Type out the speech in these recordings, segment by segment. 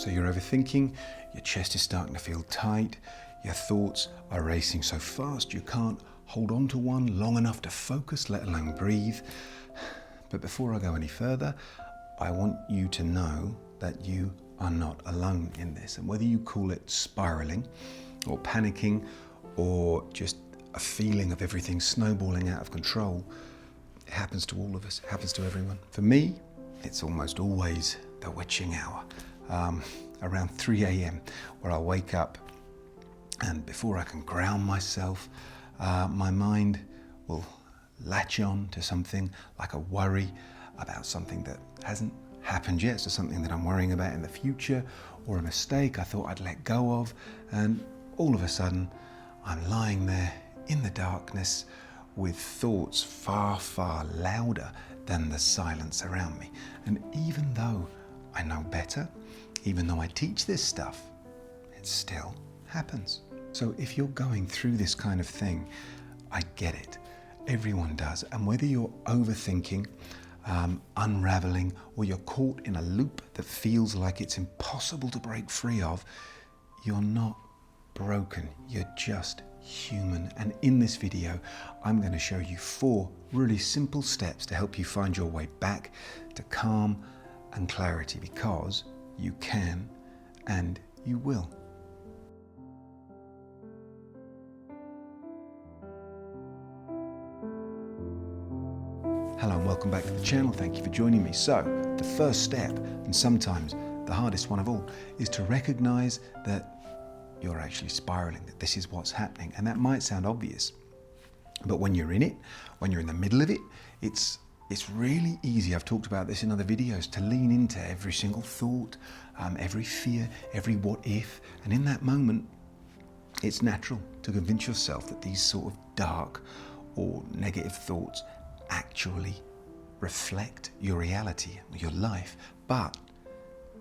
So you're overthinking, your chest is starting to feel tight, your thoughts are racing so fast you can't hold on to one long enough to focus, let alone breathe. But before I go any further, I want you to know that you are not alone in this. And whether you call it spiraling or panicking or just a feeling of everything snowballing out of control, it happens to all of us, it happens to everyone. For me, it's almost always the witching hour, around 3 a.m, where I'll wake up and before I can ground myself, my mind will latch on to something like a worry about something that hasn't happened yet, so something that I'm worrying about in the future, or a mistake I thought I'd let go of, and all of a sudden I'm lying there in the darkness with thoughts far, far louder than the silence around me. And even though I know better, even though I teach this stuff, it still happens. So if you're going through this kind of thing, I get it. Everyone does. And whether you're overthinking, unraveling, or you're caught in a loop that feels like it's impossible to break free of, you're not broken. You're just human. And in this video, I'm going to show you 4 really simple steps to help you find your way back to calm and clarity, because you can and you will. Hello and welcome back to the channel. Thank you for joining me. So the first step, and sometimes the hardest one of all, is to recognize that you're actually spiraling, that this is what's happening. And that might sound obvious, but when you're in it, when you're in the middle of it, it's really easy, I've talked about this in other videos, to lean into every single thought, every fear, every what if. And in that moment, it's natural to convince yourself that these sort of dark or negative thoughts actually reflect your reality, your life, but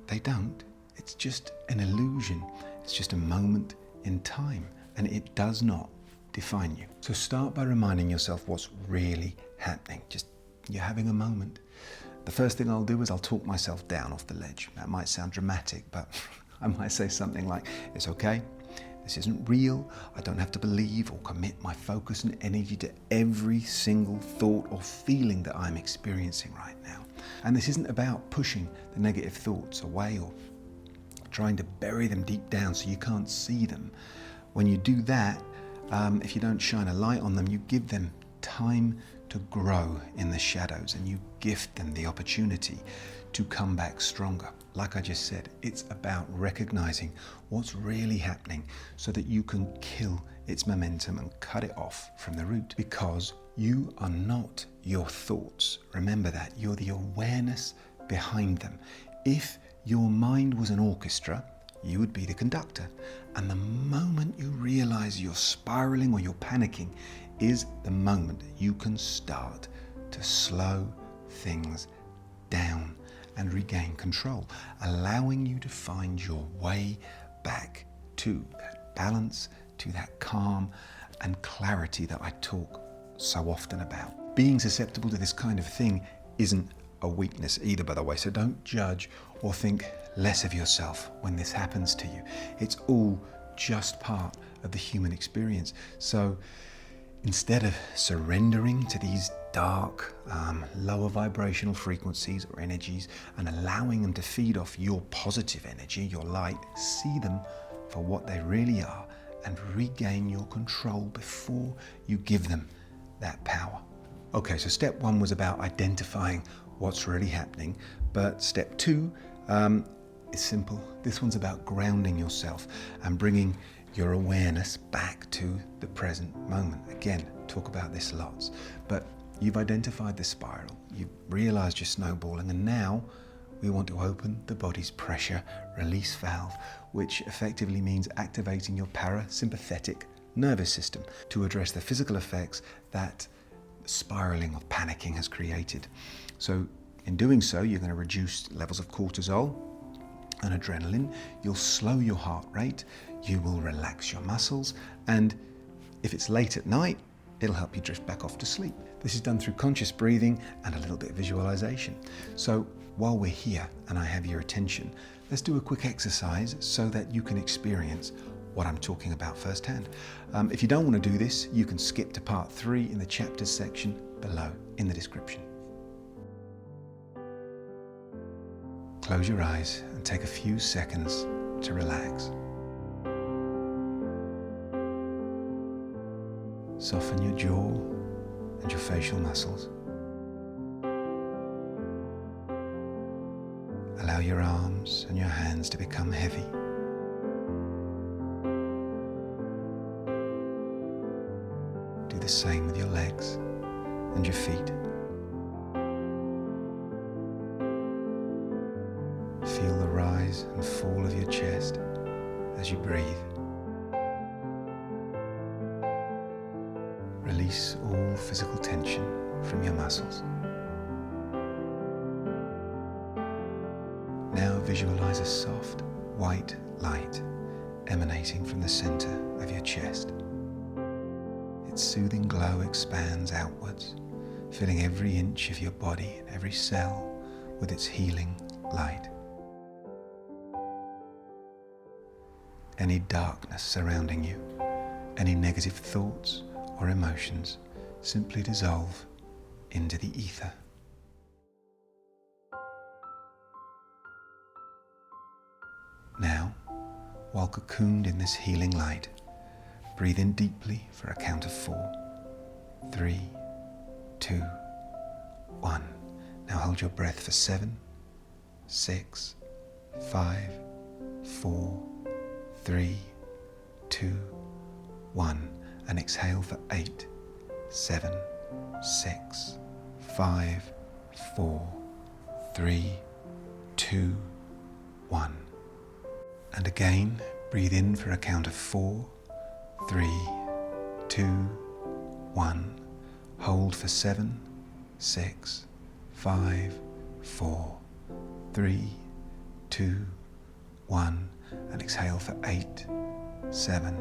they don't. It's just an illusion. It's just a moment in time, and it does not define you. So start by reminding yourself what's really happening. Just you're having a moment. The first thing I'll do is I'll talk myself down off the ledge. That might sound dramatic, but I might say something like, it's okay. This isn't real. I don't have to believe or commit my focus and energy to every single thought or feeling that I'm experiencing right now. And this isn't about pushing the negative thoughts away or trying to bury them deep down so you can't see them. When you do that, if you don't shine a light on them, you give them time to grow in the shadows, and you gift them the opportunity to come back stronger. Like I just said, it's about recognizing what's really happening so that you can kill its momentum and cut it off from the root, because you are not your thoughts. Remember that. You're the awareness behind them. If your mind was an orchestra, you would be the conductor. And the moment you realize you're spiraling or you're panicking is the moment you can start to slow things down and regain control, allowing you to find your way back to that balance, to that calm and clarity that I talk so often about. Being susceptible to this kind of thing isn't a weakness either, by the way, so don't judge or think less of yourself when this happens to you. It's all just part of the human experience. So instead of surrendering to these dark, lower vibrational frequencies or energies and allowing them to feed off your positive energy, your light, see them for what they really are and regain your control before you give them that power. Okay, so step 1 was about identifying what's really happening, but step 2 is simple. This one's about grounding yourself and bringing your awareness back to the present moment. Again, talk about this lots, but you've identified the spiral, you've realized you're snowballing, and now we want to open the body's pressure release valve, which effectively means activating your parasympathetic nervous system to address the physical effects that spiraling or panicking has created. So in doing so, you're going to reduce levels of cortisol and adrenaline, you'll slow your heart rate, you will relax your muscles, and if it's late at night, it'll help you drift back off to sleep. This is done through conscious breathing and a little bit of visualization. So while we're here and I have your attention, let's do a quick exercise so that you can experience what I'm talking about firsthand. If you don't want to do this, you can skip to part 3 in the chapters section below in the description. Close your eyes and take a few seconds to relax. Soften your jaw and your facial muscles. Allow your arms and your hands to become heavy. Do the same with your legs and your feet. Feel the rise and fall of your chest as you breathe. Release all physical tension from your muscles. Now visualize a soft, white light emanating from the center of your chest. Its soothing glow expands outwards, filling every inch of your body and every cell with its healing light. Any darkness surrounding you, any negative thoughts or emotions simply dissolve into the ether. Now, while cocooned in this healing light, breathe in deeply for a count of 4. 3, 2, 1. Now hold your breath for 7, 6, 5, 4, 3, 2, 1. And exhale for 8, 7, 6, 5, 4, 3, 2, 1. And again, breathe in for a count of 4, 3, 2, 1. Hold for 7, 6, 5, 4, 3, 2, 1. And exhale for 8, 7,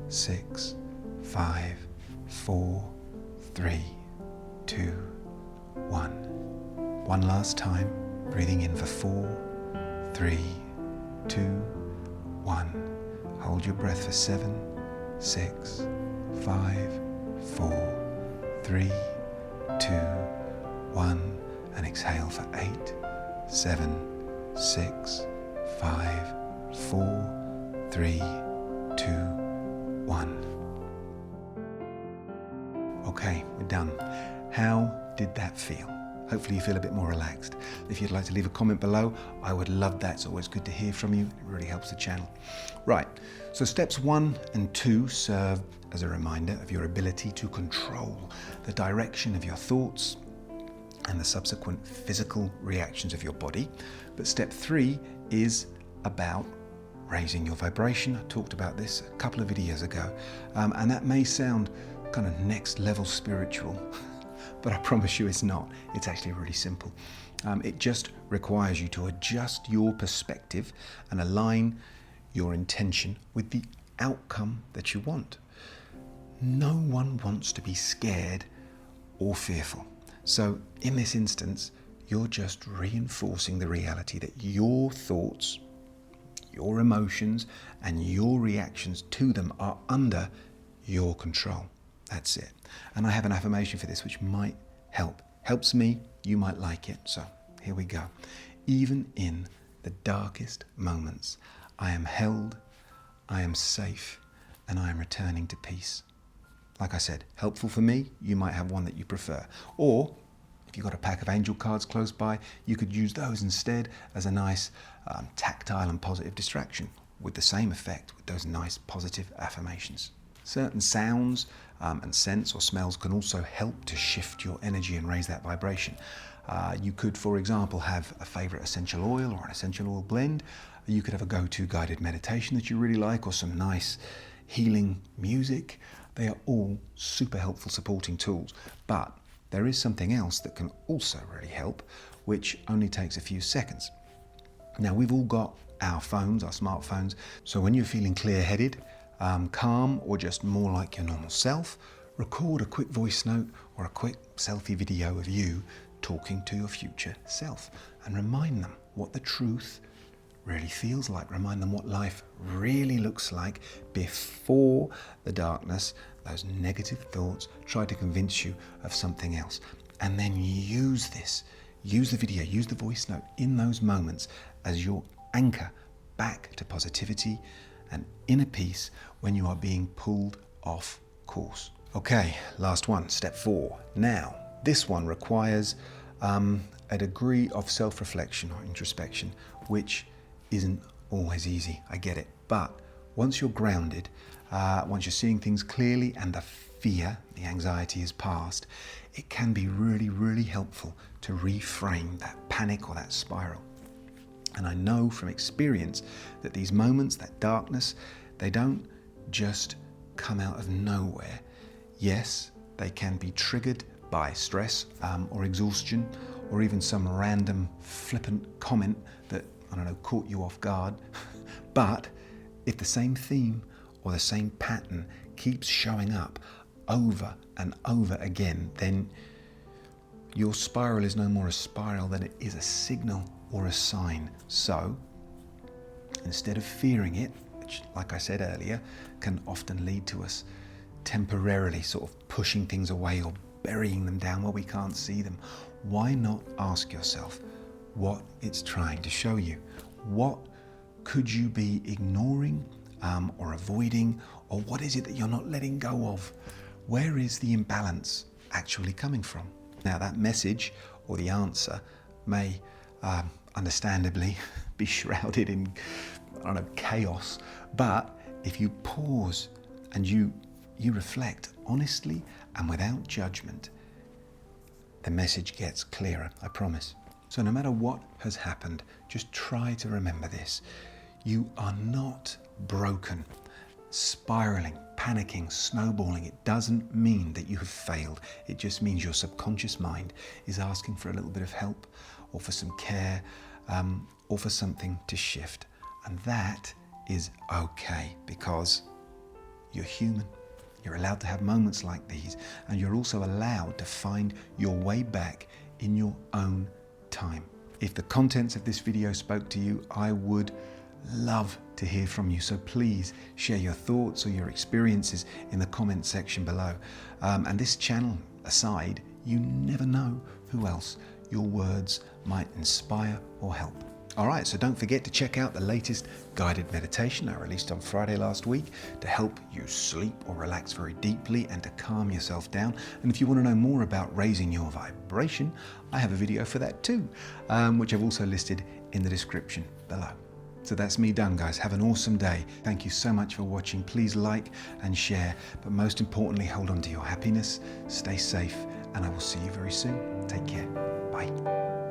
6, 5, 4, 3, 2, 1. One last time, breathing in for 4, 3, 2, 1. Hold your breath for 7, 6, 5, 4, 3, 2, 1. And exhale for 8, 7, 6, 5, 4, 3, 2, 1. Okay, we're done. How did that feel? Hopefully you feel a bit more relaxed. If you'd like to leave a comment below, I would love that. It's always good to hear from you. It really helps the channel. Right, so steps 1 and 2 serve as a reminder of your ability to control the direction of your thoughts and the subsequent physical reactions of your body. But step 3 is about raising your vibration. I talked about this a couple of videos ago, and that may sound kind of next level spiritual, but I promise you it's not. It's actually really simple. It just requires you to adjust your perspective and align your intention with the outcome that you want. No one wants to be scared or fearful. So in this instance, you're just reinforcing the reality that your thoughts, your emotions, and your reactions to them are under your control. That's it. And I have an affirmation for this which might help. Helps me, you might like it. So here we go. Even in the darkest moments, I am held, I am safe, and I am returning to peace. Like I said, helpful for me, you might have one that you prefer. Or if you've got a pack of angel cards close by, you could use those instead as a nice tactile and positive distraction with the same effect with those nice positive affirmations. Certain sounds and scents or smells can also help to shift your energy and raise that vibration. You could, for example, have a favorite essential oil or an essential oil blend. You could have a go-to guided meditation that you really like, or some nice healing music. They are all super helpful supporting tools, but there is something else that can also really help, which only takes a few seconds. Now, we've all got our phones, our smartphones, so when you're feeling clear-headed, calm, or just more like your normal self, record a quick voice note or a quick selfie video of you talking to your future self, and remind them what the truth really feels like. Remind them what life really looks like before the darkness, those negative thoughts try to convince you of something else. And then use this, use the video, use the voice note in those moments as your anchor back to positivity and inner peace when you are being pulled off course. Okay, last one, step 4. Now, this one requires a degree of self-reflection or introspection, which isn't always easy, I get it. But once you're grounded, once you're seeing things clearly and the fear, the anxiety is past, it can be really, really helpful to reframe that panic or that spiral. And I know from experience that these moments, that darkness, they don't just come out of nowhere. Yes, they can be triggered by stress or exhaustion, or even some random flippant comment that, I don't know, caught you off guard. But if the same theme or the same pattern keeps showing up over and over again, then your spiral is no more a spiral than it is a signal or a sign. So instead of fearing it, which, like I said earlier, can often lead to us temporarily sort of pushing things away or burying them down where we can't see them, why not ask yourself what it's trying to show you? What could you be ignoring or avoiding, or what is it that you're not letting go of? Where is the imbalance actually coming from? Now, that message or the answer may understandably be shrouded in, I don't know, chaos, but if you pause and you reflect honestly and without judgment, the message gets clearer, I promise. So no matter what has happened, just try to remember this. You are not broken. Spiraling, panicking, snowballing, it doesn't mean that you have failed. It just means your subconscious mind is asking for a little bit of help, or for some care, or for something to shift. And that is okay, because you're human. You're allowed to have moments like these, and you're also allowed to find your way back in your own time. If the contents of this video spoke to you, I would love to hear from you. So please share your thoughts or your experiences in the comment section below. And this channel aside, you never know who else your words might inspire or help. All right, so don't forget to check out the latest guided meditation I released on Friday last week to help you sleep or relax very deeply and to calm yourself down. And if you want to know more about raising your vibration, I have a video for that too, which I've also listed in the description below. So that's me done, guys. Have an awesome day. Thank you so much for watching. Please like and share, but most importantly, hold on to your happiness, stay safe, and I will see you very soon. Take care. Bye.